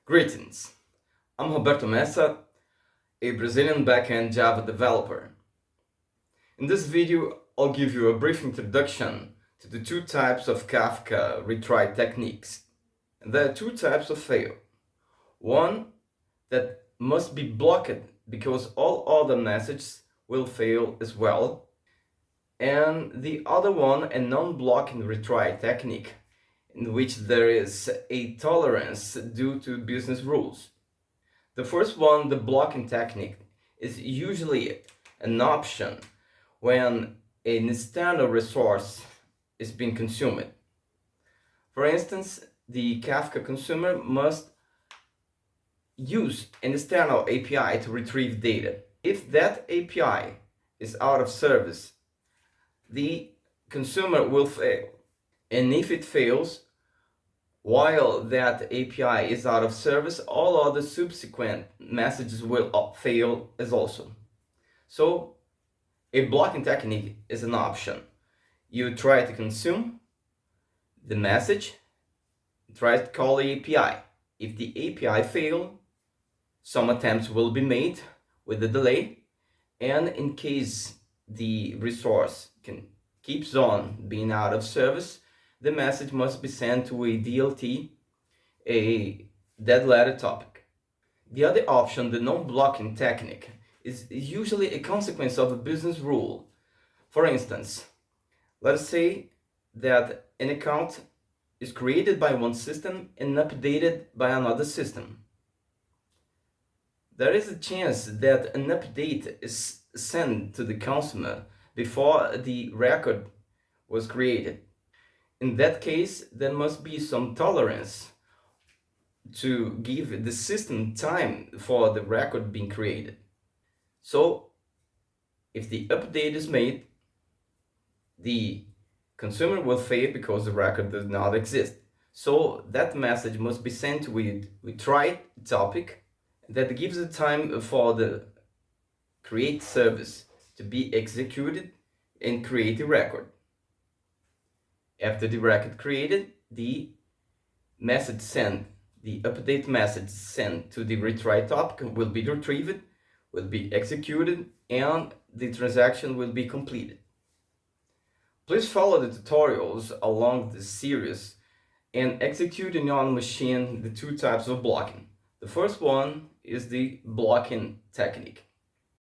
Greetings, I'm Roberto Messa, a Brazilian backend Java developer. In this video, I'll give you a brief introduction to the two types of Kafka retry techniques. And there are two types of fail. One that must be blocked because all other messages will fail as well. And the other one, a non-blocking retry technique, in which there is a tolerance due to business rules. The first one, the blocking technique, is usually an option when a standard resource is being consumed. For instance, the Kafka consumer must use an external API to retrieve data. If that API is out of service, the consumer will fail. And if it fails, while that API is out of service, all other subsequent messages will fail as also. So a blocking technique is an option. You try to consume the message, try to call the API. If the API fails, some attempts will be made with a delay, and in case the resource keeps on being out of service, the message must be sent to a DLT, a dead letter topic. The other option, the non-blocking technique, is usually a consequence of a business rule. For instance, let us say that an account is created by one system and updated by another system. There is a chance that an update is sent to the consumer before the record was created. In that case, there must be some tolerance to give the system time for the record being created. So, if the update is made, the consumer will fail because the record does not exist. So that message must be sent with retry topic that gives the time for the create service to be executed and create a record. After the record created, the message sent, the update message sent to the retry topic will be retrieved, will be executed, and the transaction will be completed. Please follow the tutorials along this series and execute in your own machine the two types of blocking. The first one is the blocking technique.